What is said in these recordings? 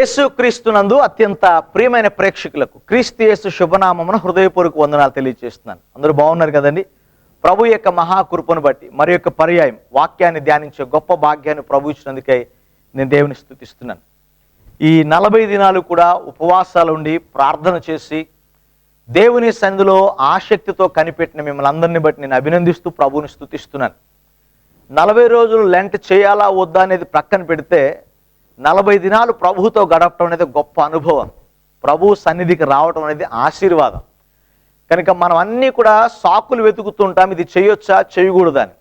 యేసుక్రీస్తునందు అత్యంత ప్రియమైన ప్రేక్షకులకు క్రీస్తు యేసు శుభనామమున హృదయపూర్వక వందనాలు తెలియజేస్తున్నాను. అందరూ బాగున్నారు కదండి. ప్రభు యొక్క మహాకృపను బట్టి మరి యొక్క పర్యాయం వాక్యాన్ని ధ్యానించే గొప్ప భాగ్యాన్ని ప్రభు ఇచ్చినందుకై నేను దేవుని స్తుతిస్తున్నాను. ఈ 40 దినాలు కూడా ఉపవాసాలు ఉండి ప్రార్థన చేసి దేవుని సన్నిధిలో ఆసక్తితో కనిపెట్టిన మిమ్మల్ని అందరినీ బట్టి నేను అభినందిస్తూ ప్రభువుని స్తుతిస్తున్నాను. 40 రోజులు లెంట్ చేయాలా వద్దా అనేది ప్రక్కన పెడితే 40 దినాలు ప్రభువుతో గడపడం అనేది గొప్ప అనుభవం. ప్రభు సన్నిధికి రావడం అనేది ఆశీర్వాదం. కనుక మనం అన్నీ కూడా సాకులు వెతుకుతుంటాం, ఇది చేయొచ్చా చేయకూడదని.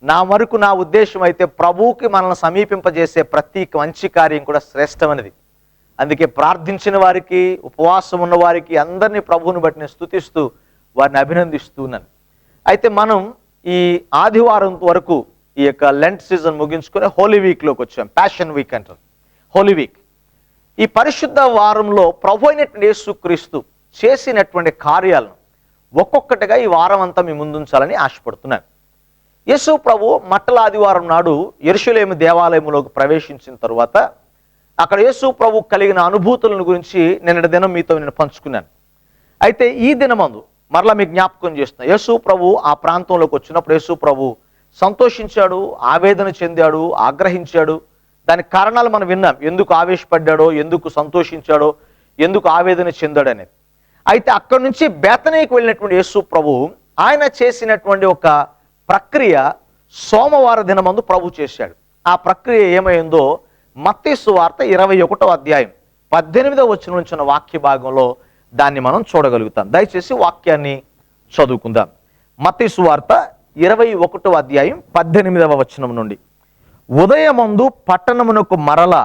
నా వరకు నా ఉద్దేశం అయితే ప్రభువుకి మనల్ని సమీపింపజేసే ప్రతి మంచి కార్యం కూడా శ్రేష్టమైనది. అందుకే ప్రార్థించిన వారికి, ఉపవాసం ఉన్న వారికి అందరినీ ప్రభువుని బట్టి నేను స్తుతిస్తూ వారిని అభినందిస్తున్నాను. అయితే మనం ఈ ఆదివారం వరకు ఈ యొక్క లెంట్ సీజన్ ముగించుకొని హోలీ వీక్లోకి వచ్చాం. ప్యాషన్ వీక్ అంటారు, హోలీ వీక్. ఈ పరిశుద్ధ వారంలో ప్రభు అయినటువంటి యేసుక్రీస్తు చేసినటువంటి కార్యాలను ఒక్కొక్కటిగా ఈ వారం అంతా మీ ముందుంచాలని ఆశపడుతున్నాను. యేసు ప్రభు మట్టల ఆదివారం నాడు యెరూషలేము దేవాలయంలోకి ప్రవేశించిన తరువాత అక్కడ యేసు ప్రభు కలిగిన అనుభూతులను గురించి నిన్నటి దినం మీతో నేను పంచుకున్నాను. అయితే ఈ దినమందు మరలా మీకు జ్ఞాపకం చేస్తున్నా. యేసు ప్రభు ఆ ప్రాంతంలోకి వచ్చినప్పుడు యేసు ప్రభు సంతోషించాడు, ఆవేదన చెందాడు, ఆగ్రహించాడు. దానికి కారణాలు మనం విన్నాం. ఎందుకు ఆవేశపడ్డాడో, ఎందుకు సంతోషించాడో, ఎందుకు ఆవేదన చెందాడు అనేది. అయితే అక్కడి నుంచి బేతనీకి వెళ్ళినటువంటి యేసు ప్రభు ఆయన చేసినటువంటి ఒక ప్రక్రియ సోమవార దినమందు ప్రభు చేశాడు. ఆ ప్రక్రియ ఏమైందో మత్తయి సువార్త 21వ అధ్యాయం 18వ వచనం నుంచి ఉన్న వాక్య భాగంలో దాన్ని మనం చూడగలుగుతాం. దయచేసి వాక్యాన్ని చదువుకుందాం. మత్తయి సువార్త 21వ అధ్యాయం 18వ వచనం నుండి. ఉదయమందు పట్టణమునకు మరల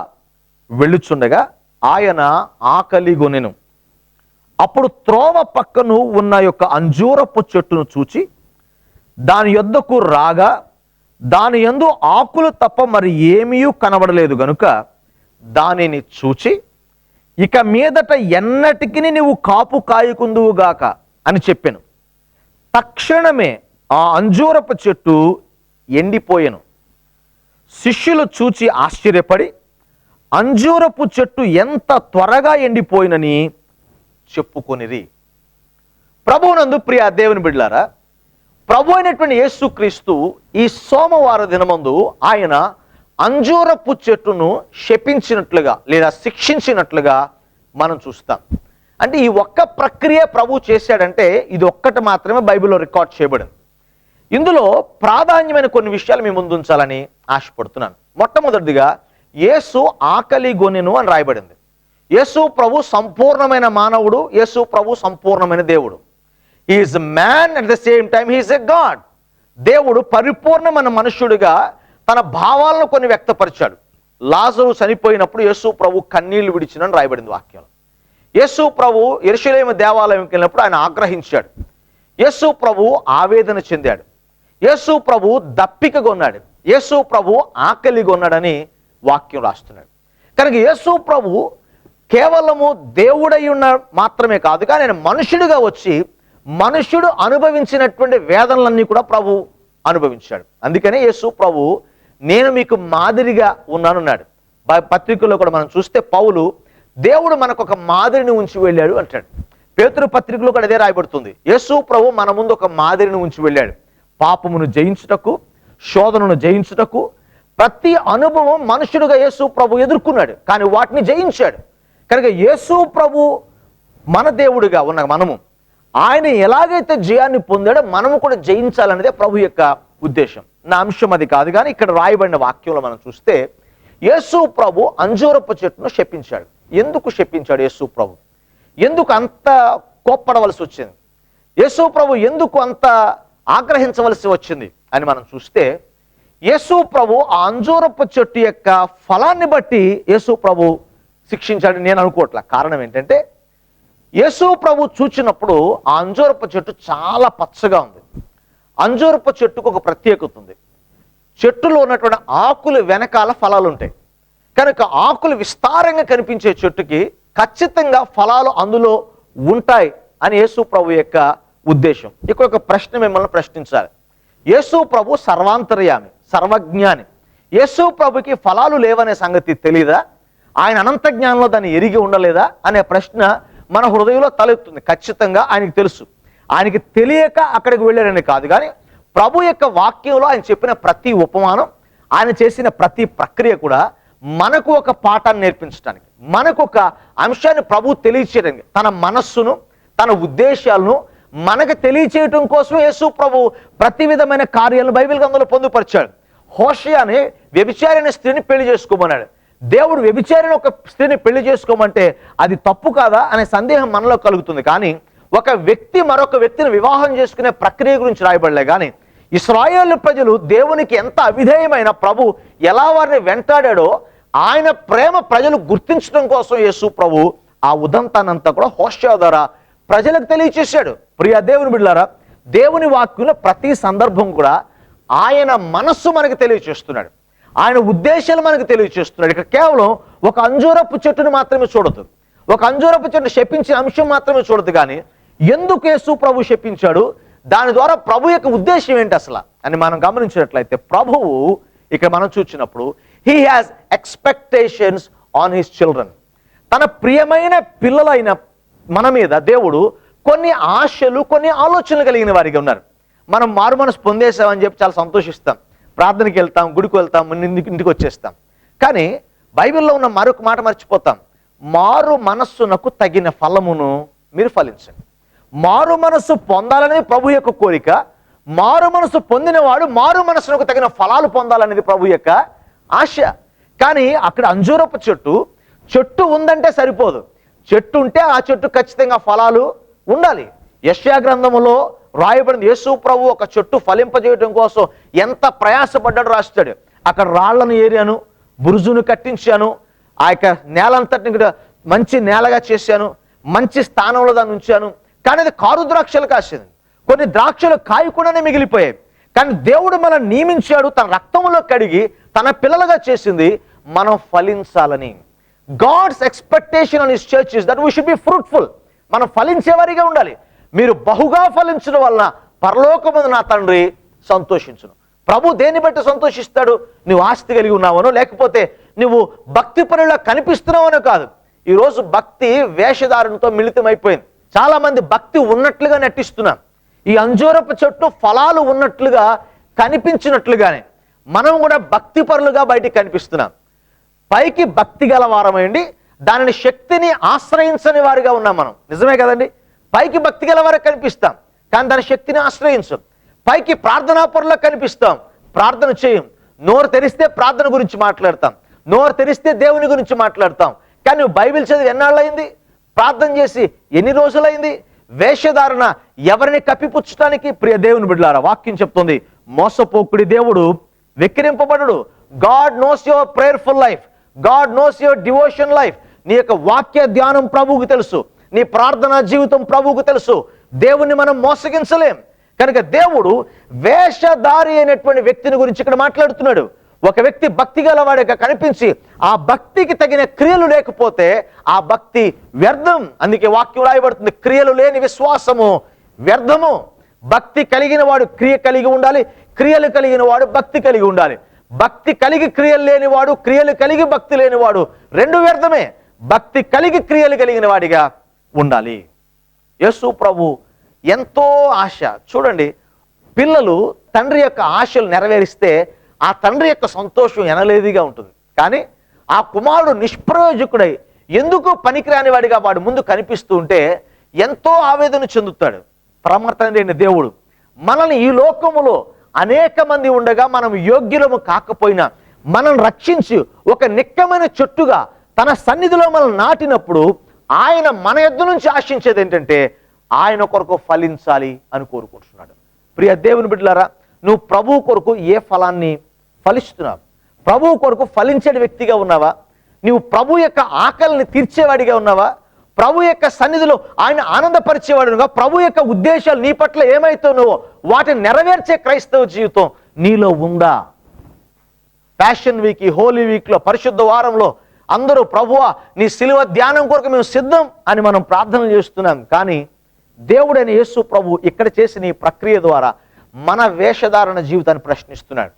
వెళ్ళుచుండగా ఆయన ఆకలిగొనెను. అప్పుడు త్రోవ పక్కను ఉన్న యొక్క అంజూరపు చెట్టును చూచి దాని యొద్దకు రాగా దాని యందు ఆకులు తప్ప మరి ఏమీ కనబడలేదు గనుక దానిని చూచి, ఇక మీదట ఎన్నటికి నీవు కాపు కాయకుందువుగాక అని చెప్పాను. తక్షణమే ఆ అంజూరపు చెట్టు ఎండిపోయెను. శిష్యులు చూచి ఆశ్చర్యపడి అంజూరపు చెట్టు ఎంత త్వరగా ఎండిపోయినని చెప్పుకొనిరి. ప్రభువునందు ప్రియ దేవుని బిడ్డలారా, ప్రభు అయినటువంటి యేసుక్రీస్తు ఈ సోమవార దినమందు ఆయన అంజూరపు చెట్టును శపించినట్లుగా లేదా శిక్షించినట్లుగా మనం చూస్తాం. అంటే ఈ ఒక్క ప్రక్రియ ప్రభు చేశాడంటే ఇది ఒక్కటి మాత్రమే బైబిల్లో రికార్డ్ చేయబడింది. ఇందులో ప్రాధాన్యమైన కొన్ని విషయాలు మీ ముందు ఉంచాలని ఆశపడుతున్నాను. మొట్టమొదటిదిగా యేసు ఆకలిగొనెను అని రాయబడింది. యేసు ప్రభు సంపూర్ణమైన మానవుడు, యేసు ప్రభు సంపూర్ణమైన దేవుడు. He is man at the same time he is a God. దేవుడు పరిపూర్ణమైన మనుష్యుడిగా తన భావాలను కొన్ని వ్యక్తపరిచాడు. లాజరు చనిపోయినప్పుడు యేసు ప్రభు కన్నీళ్లు విడిచినని రాయబడింది వాక్యంలో. యేసు ప్రభు యెరూషలేము దేవాలయంకి వెళ్ళినప్పుడు ఆయన ఆగ్రహించాడు. యేసు ప్రభు ఆవేదన చెందాడు. యేసు ప్రభు దప్పికగొన్నాడు. యేసు ప్రభు ఆకలిగొన్నాడని వాక్యం రాస్తున్నాడు. కనుక యేసు ప్రభు కేవలము దేవుడై ఉన్న మాత్రమే కాదు, కానీ ఆయన మనుషుడిగా వచ్చి మనుష్యుడు అనుభవించినటువంటి వేదనలన్నీ కూడా ప్రభు అనుభవించాడు. అందుకనే యేసు ప్రభు నేను మీకు మాదిరిగా ఉన్నానన్నాడు. పత్రికల్లో కూడా మనం చూస్తే పౌలు దేవుడు మనకు ఒక మాదిరిని ఉంచి వెళ్ళాడు అంటాడు. పేతురు పత్రికలో కూడా అదే రాయబడుతుంది. యేసు ప్రభు మన ముందు ఒక మాదిరిని ఉంచి వెళ్ళాడు. పాపమును జయించుటకు, శోధనను జయించుటకు, ప్రతి అనుభవం మనుషుడుగా యేసు ప్రభు ఎదుర్కొన్నాడు, కానీ వాటిని జయించాడు. కనుక యేసు ప్రభు మన దేవుడిగా ఉన్న మనము ఆయన ఎలాగైతే జయాన్ని పొందాడో మనము కూడా జయించాలనేదే ప్రభు యొక్క ఉద్దేశం. నా అంశం అది కాదు, కానీ ఇక్కడ రాయబడిన వాక్యంలో మనం చూస్తే యేసు ప్రభు అంజూరపు చెట్టును శపించాడు. ఎందుకు శపించాడు యేసు ప్రభు? ఎందుకు అంత కోప్పడవలసి వచ్చింది? యేసు ప్రభు ఎందుకు అంత ఆగ్రహించవలసి వచ్చింది అని మనం చూస్తే, యేసు ప్రభు ఆ అంజూరపు చెట్టు యొక్క ఫలాన్ని బట్టి యేసు ప్రభు శిక్షించాడు నేను అనుకోవట్లే. కారణం ఏంటంటే యేసు ప్రభు చూచినప్పుడు ఆ అంజూరపు చెట్టు చాలా పచ్చగా ఉంది. అంజూరపు చెట్టుకు ఒక ప్రత్యేకత ఉంది. చెట్టులో ఉన్నటువంటి ఆకులు వెనకాల ఫలాలు ఉంటాయి. కనుక ఆకులు విస్తారంగా కనిపించే చెట్టుకి ఖచ్చితంగా ఫలాలు అందులో ఉంటాయి అని యేసు ప్రభు యొక్క ఉద్దేశం. ఇక్కడ ఒక ప్రశ్న మిమ్మల్ని ప్రశ్నించాలి. యేసు ప్రభు సర్వాంతర్యామి, సర్వజ్ఞాని. యేసు ప్రభుకి ఫలాలు లేవనే సంగతి తెలీదా? ఆయన అనంత జ్ఞానంలో దాన్ని ఎరిగి ఉండలేదా అనే ప్రశ్న మన హృదయంలో తలెత్తుంది. ఖచ్చితంగా ఆయనకి తెలుసు. ఆయనకి తెలియక అక్కడికి వెళ్ళారని కాదు, కానీ ప్రభు యొక్క వాక్యంలో ఆయన చెప్పిన ప్రతి ఉపమానం, ఆయన చేసిన ప్రతి ప్రక్రియ కూడా మనకు ఒక పాఠాన్ని నేర్పించడానికి, మనకు ఒక అంశాన్ని ప్రభు తెలియచేయడానికి, తన మనస్సును, తన ఉద్దేశాలను మనకు తెలియచేయటం కోసం యేసు ప్రభు ప్రతి విధమైన కార్యాలను బైబిల్ గ్రంథంలో పొందుపరిచాడు. హోషేయ అనే వ్యభిచారిని స్త్రీని పెళ్లి చేసుకోమన్నాడు. దేవుడు వ్యభిచారిని ఒక స్త్రీని పెళ్లి చేసుకోమంటే అది తప్పు కాదా అనే సందేహం మనలో కలుగుతుంది. కానీ ఒక వ్యక్తి మరొక వ్యక్తిని వివాహం చేసుకునే ప్రక్రియ గురించి రాయబడలే. కానీ ఇశ్రాయేలు ప్రజలు దేవునికి ఎంత అవిధేయమైన ప్రభు ఎలా వారిని వెంటాడాడో ఆయన ప్రేమ ప్రజలు గుర్తించడం కోసం యేసు ప్రభు ఆ ఉదంతానంతా కూడా హోషేయ ద్వారా ప్రజలకు తెలియచేశాడు. ప్రియ దేవుని బిడ్డలారా, దేవుని వాక్యంలో ప్రతి సందర్భం కూడా ఆయన మనస్సు మనకు తెలియచేస్తున్నాడు, ఆయన ఉద్దేశాలు మనకు తెలియచేస్తున్నాడు. ఇక్కడ కేవలం ఒక అంజూరపు చెట్టును మాత్రమే చూడదు, ఒక అంజూరపు చెట్టును శపించిన అంశం మాత్రమే చూడదు. కానీ ఎందుకు యేసు ప్రభు శపించాడు, దాని ద్వారా ప్రభు యొక్క ఉద్దేశం ఏంటి అసలు అని మనం గమనించినట్లయితే, ప్రభువు ఇక్కడ మనం చూసినప్పుడు he has expectations on his children. తన ప్రియమైన పిల్లలైన మన మీద దేవుడు కొన్ని ఆశలు, కొన్ని ఆలోచనలు కలిగిన వారిగా ఉన్నారు. మనం మారు మనసు పొందేసామని చెప్పి చాలా సంతోషిస్తాం, ప్రార్థనకి వెళ్తాం, గుడికి వెళ్తాం, ఇంటికి వచ్చేస్తాం. కానీ బైబిల్లో ఉన్న మరొక మాట మర్చిపోతాం. మారు మనస్సునకు తగిన ఫలమును మీరు ఫలించండి. మారు మనస్సు పొందాలనేది ప్రభు యొక్క కోరిక. మారు మనస్సు పొందినవాడు మారు మనస్సునకు తగిన ఫలాలు పొందాలనేది ప్రభు యొక్క ఆశ. కానీ అక్కడ అంజూరపు చెట్టు ఉందంటే సరిపోదు, చెట్టు ఉంటే ఆ చెట్టు ఖచ్చితంగా ఫలాలు ఉండాలి. యెషయా గ్రంథములో రాయబడింది, యేసు ప్రభు ఒక చెట్టు ఫలింపజేయడం కోసం ఎంత ప్రయాసపడ్డాడు రాస్తాడు. అక్కడ రాళ్లను ఏరాను, బురుజును కట్టించాను, ఆ యొక్క నేలంతటిని మంచి నేలగా చేశాను, మంచి స్థానంలో దాన్ని ఉంచాను. కానీ అది కారు ద్రాక్షలు కాసింది, కొన్ని ద్రాక్షలు కాయకుండానే మిగిలిపోయాయి. కానీ దేవుడు మనం నియమించాడు, తన రక్తంలో కడిగి తన పిల్లలుగా చేసింది మనం ఫలించాలని. God's expectation on his church is that we should be fruitful. మనం ఫలించేవారిగా ఉండాలి. మీరు బహుగా ఫలించడం వలన పరలోకమందు నా తండ్రి సంతోషించును. ప్రభు దేన్ని బట్టి సంతోషిస్తాడు? నువ్వు ఆస్తి కలిగి ఉన్నావనో, లేకపోతే నువ్వు భక్తి పరులా కనిపిస్తున్నావనో కాదు. ఈరోజు భక్తి వేషధారణతో మిళితమైపోయింది. చాలా మంది భక్తి ఉన్నట్లుగా నటిస్తున్నాం. ఈ అంజూరపు చెట్టు ఫలాలు ఉన్నట్లుగా కనిపించినట్లుగానే మనం కూడా భక్తి పరులుగా బయటికి కనిపిస్తున్నాం. పైకి భక్తి గల వారమైండి దానిని శక్తిని ఆశ్రయించని వారిగా ఉన్నాం మనం. నిజమే కదండి? పైకి భక్తి గల వారికి కనిపిస్తాం, కానీ దాని శక్తిని ఆశ్రయించం. పైకి ప్రార్థనాపరులకు కనిపిస్తాం, ప్రార్థన చేయం. నోరు తెరిస్తే ప్రార్థన గురించి మాట్లాడతాం, నోరు తెరిస్తే దేవుని గురించి మాట్లాడతాం. కానీ నువ్వు బైబిల్ చదివి ఎన్నాళ్ళయింది? ప్రార్థన చేసి ఎన్ని రోజులైంది? వేషధారణ ఎవరిని కప్పిపుచ్చడానికి? ప్రియ దేవుని బిడ్డలారా, వాక్యం చెప్తుంది, మోసపోకుడి దేవుడు వెక్కిరింపబడడు. God knows your prayerful life, God knows your devotion life. నీ యొక్క వాక్య ధ్యానం ప్రభువుకు తెలుసు, నీ ప్రార్థనా జీవితం ప్రభువుకు తెలుసు. దేవుణ్ణి మనం మోసగించలేం. కనుక దేవుడు వేషధారి అయినటువంటి వ్యక్తిని గురించి ఇక్కడ మాట్లాడుతున్నాడు. ఒక వ్యక్తి భక్తి గలవాడిగా కనిపించి ఆ భక్తికి తగిన క్రియలు లేకపోతే ఆ భక్తి వ్యర్థం. అందుకే వాక్యం రాయబడుతుంది, క్రియలు లేని విశ్వాసము వ్యర్థము. భక్తి కలిగిన వాడు క్రియ కలిగి ఉండాలి, క్రియలు కలిగిన వాడు భక్తి కలిగి ఉండాలి. భక్తి కలిగి క్రియలు లేనివాడు, క్రియలు కలిగి భక్తి లేనివాడు రెండు వ్యర్థమే. భక్తి కలిగి క్రియలు కలిగిన వాడిగా ఉండాలి. యేసు ప్రభు ఎంతో ఆశ. చూడండి, పిల్లలు తండ్రి యొక్క ఆశలు నెరవేరిస్తే ఆ తండ్రి యొక్క సంతోషం ఎనలేదిగా ఉంటుంది. కానీ ఆ కుమారుడు నిష్ప్రయోజకుడై ఎందుకు పనికిరాని వాడిగా వాడు ముందు కనిపిస్తూ ఉంటే ఎంతో ఆవేదన చెందుతాడు. పరమ తండ్రి అయిన దేవుడు మనల్ని ఈ లోకములో అనేక మంది ఉండగా మనం యోగ్యులము కాకపోయినా మనం రక్షించి ఒక నిక్కమైన చెట్టుగా తన సన్నిధిలో మనం నాటినప్పుడు ఆయన మన యొద్ద నుంచి ఆశించేది ఏంటంటే ఆయన కొరకు ఫలించాలి అని కోరుకుంటున్నాడు. ప్రియ దేవుని బిడ్డలారా, నువ్వు ప్రభు కొరకు ఏ ఫలాన్ని ఫలిస్తున్నావు? ప్రభు కొరకు ఫలించే వ్యక్తిగా ఉన్నావా? నువ్వు ప్రభు యొక్క ఆకలిని తీర్చేవాడిగా ఉన్నావా? ప్రభు యొక్క సన్నిధిలో ఆయన ఆనందపరిచేవాడుగా ప్రభు యొక్క ఉద్దేశాలు నీ పట్ల ఏమైతున్నావో వాటిని నెరవేర్చే క్రైస్తవ జీవితం నీలో ఉందా? ప్యాషన్ వీక్, హోలీ వీక్లో, పరిశుద్ధ వారంలో అందరూ ప్రభువా నీ సిలువ ధ్యానం కొరకు మేము సిద్ధం అని మనం ప్రార్థనలు చేస్తున్నాం. కానీ దేవుడైన యేసు ప్రభు ఇక్కడ చేసిన ఈ ప్రక్రియ ద్వారా మన వేషధారణ జీవితాన్ని ప్రశ్నిస్తున్నాడు.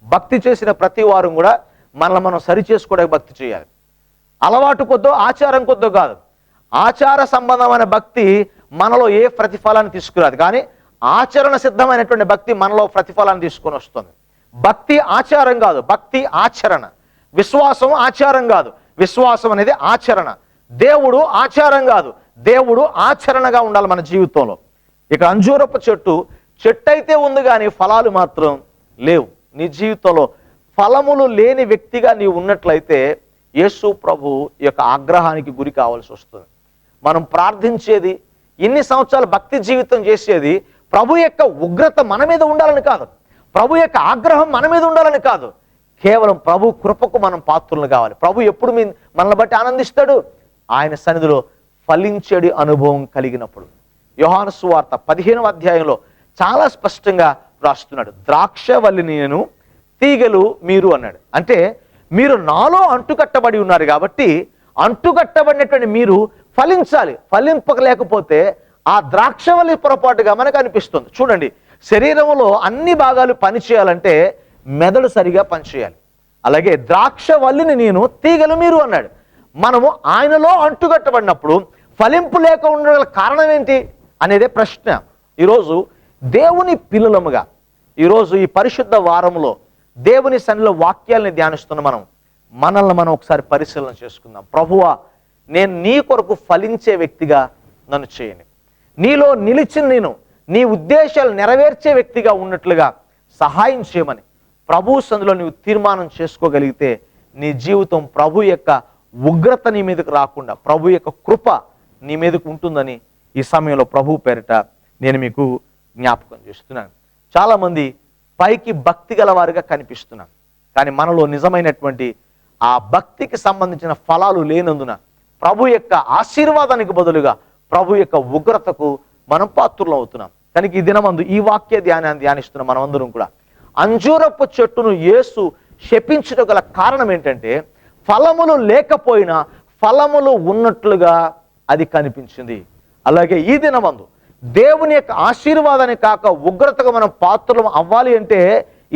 భక్తి చేసిన ప్రతి వారం కూడా మనల్ని మనం సరి చేసుకోవడానికి భక్తి చేయాలి. అలవాటు కొద్దో ఆచారం కొద్దో కాదు. ఆచార సంబంధమైన భక్తి మనలో ఏ ప్రతిఫలాన్ని తీసుకురాదు, కానీ ఆచరణ సిద్ధమైనటువంటి భక్తి మనలో ప్రతిఫలాన్ని తీసుకొని వస్తుంది. భక్తి ఆచారం కాదు, భక్తి ఆచరణ. విశ్వాసం ఆచారం కాదు, విశ్వాసం అనేది ఆచరణ. దేవుడు ఆచారం కాదు, దేవుడు ఆచరణగా ఉండాలి మన జీవితంలో. ఇక అంజూరపు చెట్టు అయితే ఉంది కానీ ఫలాలు మాత్రం లేవు. నీ జీవితంలో ఫలములు లేని వ్యక్తిగా నీవు ఉన్నట్లయితే యేసు ప్రభు యొక్క ఆగ్రహానికి గురి కావాల్సి వస్తుంది. మనం ప్రార్థించేది, ఇన్ని సంవత్సరాలు భక్తి జీవితం చేసేది ప్రభు యొక్క ఉగ్రత మన మీద ఉండాలని కాదు, ప్రభు యొక్క ఆగ్రహం మన మీద ఉండాలని కాదు. కేవలం ప్రభు కృపకు మనం పాత్రలు కావాలి. ప్రభు ఎప్పుడు మనల్ని బట్టి ఆనందిస్తాడు? ఆయన సన్నిధిలో ఫలించేడి అనుభవం కలిగినప్పుడు. యోహాను సువార్త 15వ అధ్యాయంలో చాలా స్పష్టంగా రాస్తున్నాడు, ద్రాక్షవల్లిని నేను, తీగలు మీరు అన్నాడు. అంటే మీరు నాలో అంటుకట్టబడి ఉన్నారు కాబట్టి అంటుకట్టబడినటువంటి మీరు ఫలించాలి. ఫలింపలేకపోతే ఆ ద్రాక్షవల్లి పొరపాటుగా మనకు అనిపిస్తుంది. చూడండి, శరీరంలో అన్ని భాగాలు పనిచేయాలంటే మెదడు సరిగా పనిచేయాలి. అలాగే ద్రాక్షవల్లిని నేను, తీగలు మీరు అన్నాడు. మనము ఆయనలో అంటుకట్టబడినప్పుడు ఫలింపు లేక ఉండగల కారణం ఏంటి అనేదే ప్రశ్న. ఈరోజు దేవుని పిల్లలముగా, ఈరోజు ఈ పరిశుద్ధ వారంలో దేవుని సన్నిధిలో వాక్యాలని ధ్యానిస్తున్న మనల్ని మనం ఒకసారి పరిశీలన చేసుకుందాం. ప్రభువా, నేను నీ కొరకు ఫలించే వ్యక్తిగా నన్ను చేయని, నీలో నిలిచిన నేను నీ ఉద్దేశాలు నెరవేర్చే వ్యక్తిగా ఉన్నట్లుగా సహాయం చేయమని ప్రభు సన్నిధిలో నీవు తీర్మానం చేసుకోగలిగితే నీ జీవితం ప్రభు యొక్క ఉగ్రత నీ మీదకు రాకుండా ప్రభు యొక్క కృప నీ మీదకు ఉంటుందని ఈ సమయంలో ప్రభు పేరిట నేను మీకు జ్ఞాపకం చేస్తున్నాను. చాలామంది పైకి భక్తి గలవారుగా కనిపిస్తున్నాను, కానీ మనలో నిజమైనటువంటి ఆ భక్తికి సంబంధించిన ఫలాలు లేనందున ప్రభు యొక్క ఆశీర్వాదానికి బదులుగా ప్రభు యొక్క ఉగ్రతకు మనం పాత్రలు అవుతున్నాం. కనుక ఈ దినమందు ఈ వాక్య ధ్యానాన్ని ధ్యానిస్తున్న మనమందరం కూడా అంజూరపు చెట్టును యేసు శపించడం గల కారణం ఏంటంటే ఫలములు లేకపోయినా ఫలములు ఉన్నట్లుగా అది కనిపించింది. అలాగే ఈ దినమందు దేవుని యొక్క ఆశీర్వాదాన్ని కాక ఉగ్రతకు మనం పాత్రలు అవ్వాలి అంటే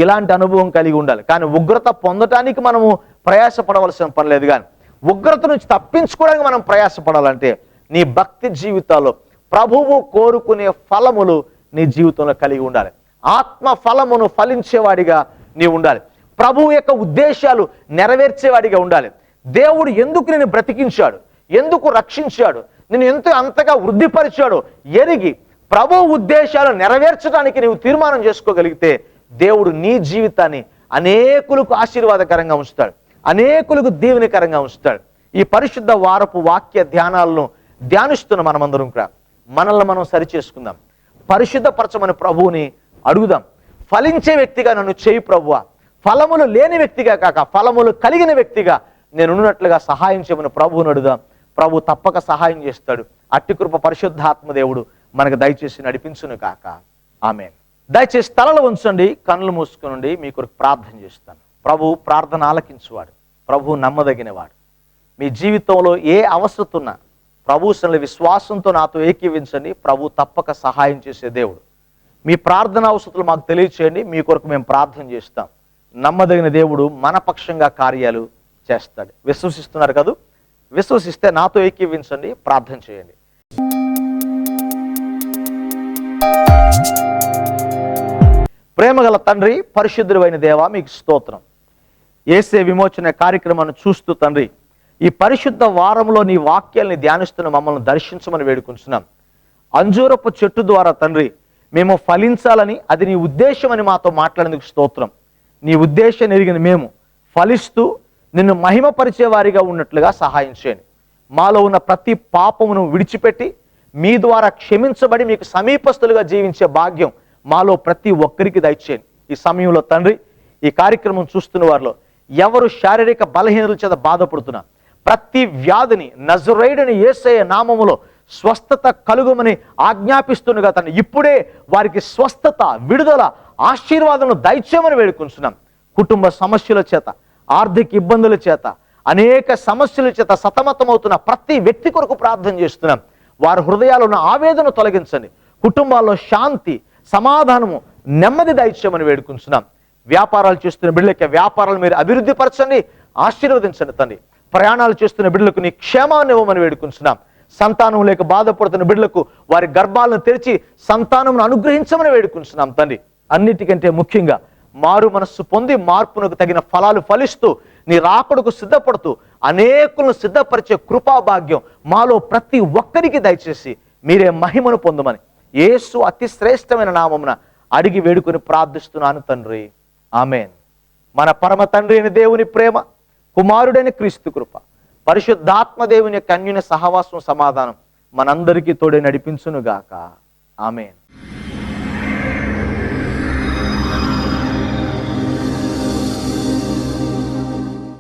ఇలాంటి అనుభవం కలిగి ఉండాలి. కానీ ఉగ్రత పొందటానికి మనము ప్రయాసపడవలసిన పని లేదు, కానీ ఉగ్రత నుంచి తప్పించుకోవడానికి మనం ప్రయాసపడాలంటే నీ భక్తి జీవితాల్లో ప్రభువు కోరుకునే ఫలములు నీ జీవితంలో కలిగి ఉండాలి. ఆత్మ ఫలమును ఫలించేవాడిగా నీవు ఉండాలి. ప్రభువు యొక్క ఉద్దేశాలు నెరవేర్చేవాడిగా ఉండాలి. దేవుడు ఎందుకు నిన్ను బ్రతికించాడు, ఎందుకు రక్షించాడు, నేను ఎంత అంతగా వృద్ధిపరిచాడో ఎరిగి ప్రభువు ఉద్దేశాలు నెరవేర్చడానికి నీవు తీర్మానం చేసుకోగలిగితే దేవుడు నీ జీవితాన్ని అనేకులకు ఆశీర్వాదకరంగా ఉంచుతాడు, అనేకులకు దీవెనకరంగా ఉంచుతాడు. ఈ పరిశుద్ధ వారపు వాక్య ధ్యానాలను ధ్యానిస్తున్న మనమందరం కూడా మనల్ని మనం సరిచేసుకుందాం. పరిశుద్ధపరచమని ప్రభువుని అడుగుదాం. ఫలించే వ్యక్తిగా నన్ను చేయి ప్రభువా, ఫలములు లేని వ్యక్తిగా కాక ఫలములు కలిగిన వ్యక్తిగా నేను ఉన్నట్లుగా సహాయం చేయమని ప్రభువుని అడుగుదాం. ప్రభు తప్పక సహాయం చేస్తాడు. అట్టి కృప పరిశుద్ధాత్మ దేవుడు మనకు దయచేసి నడిపించును కాక. ఆమేన్. దయచేసి తలలు ఉంచండి, కన్నులు మూసుకునండి. మీ కొరకు ప్రార్థన చేస్తాను. ప్రభు ప్రార్థన ఆలకించువాడు, ప్రభు నమ్మదగినవాడు. మీ జీవితంలో ఏ అవసరం ఉన్నా ప్రభు సన్నిధిలో విశ్వాసంతో నాతో ఏకీవించండి. ప్రభు తప్పక సహాయం చేసే దేవుడు. మీ ప్రార్థన అవసరాలు మాకు తెలియచేయండి, మీ కొరకు మేము ప్రార్థన చేస్తాం. నమ్మదగిన దేవుడు మన పక్షంగా కార్యాలు చేస్తాడు. విశ్వసిస్తున్నారు కదా? విశ్వసిస్తే నాతో ఏకీవించండి, ప్రార్థన చేయండి. ప్రేమగల తండ్రి, పరిశుద్ధుడైన దేవా, మీకు స్తోత్రం. యేసే విమోచన కార్యక్రమాన్ని చూస్తూ తండ్రి, ఈ పరిశుద్ధ వారంలో నీ వాక్యాల్ని ధ్యానిస్తున్న మమ్మల్ని దర్శించమని వేడుకుంటున్నాం. అంజూరపు చెట్టు ద్వారా తండ్రి మేము ఫలించాలని, అది నీ ఉద్దేశమని మాతో మాట్లాడేందుకు స్తోత్రం. నీ ఉద్దేశం ఎరిగిన మేము ఫలిస్తూ నిన్ను మహిమపరిచే వారిగా ఉన్నట్లుగా సహాయం చేయండి. మాలో ఉన్న ప్రతి పాపమును విడిచిపెట్టి మీ ద్వారా క్షమించబడి మీకు సమీపస్తులుగా జీవించే భాగ్యం మాలో ప్రతి ఒక్కరికి దయచేయండి. ఈ సమయంలో తండ్రి, ఈ కార్యక్రమం చూస్తున్న వారిలో ఎవరు శారీరక బలహీనతల చేత బాధపడుతున్నా ప్రతి వ్యాధిని నజరేయుడైన యేసయ్య నామములో స్వస్థత కలుగుమని ఆజ్ఞాపిస్తున్నగా తండ్రి, ఇప్పుడే వారికి స్వస్థత, విడుదల, ఆశీర్వాదమును దయచేయమని వేడుకుంటున్నాం. కుటుంబ సమస్యల చేత, ఆర్థిక ఇబ్బందుల చేత, అనేక సమస్యల చేత సతమతమవుతున్న ప్రతి వ్యక్తి కొరకు ప్రార్థన చేస్తున్నాం. వారి హృదయాల్లో ఉన్న ఆవేదన తొలగించండి. కుటుంబాల్లో శాంతి, సమాధానము, నెమ్మది దయచేయమని వేడుకుంటున్నాం. వ్యాపారాలు చేస్తున్న బిడ్డలకి వ్యాపారాలు మీరు అభివృద్ధి పరచండి, ఆశీర్వదించండి తండ్రి. ప్రయాణాలు చేస్తున్న బిడ్డలకు నీ క్షేమాన్ని ఇవ్వమని వేడుకుంటున్నాం. సంతానం లేక బాధపడుతున్న బిడ్డలకు వారి గర్భాలను తెరిచి సంతానం అనుగ్రహించమని వేడుకుంటున్నాం తండ్రి. అన్నిటికంటే ముఖ్యంగా మారు మనస్సు పొంది మార్పునకు తగిన ఫలాలు ఫలిస్తూ నీ రాకడకు సిద్ధపడుతూ అనేకులను సిద్ధపరిచే కృపాభాగ్యం మాలో ప్రతి ఒక్కరికి దయచేసి మీరే మహిమను పొందమని యేసు అతి శ్రేష్టమైన నామమున అడిగి వేడుకొని ప్రార్థిస్తున్నాను తండ్రి. ఆమేన్. మన పరమ తండ్రి అయిన దేవుని ప్రేమ, కుమారుడైన క్రీస్తు కృప, పరిశుద్ధాత్మ దేవుని యొక్క అన్యోన్య సహవాసం, సమాధానం మనందరికీ తోడే నడిపించునుగాక. ఆమేన్.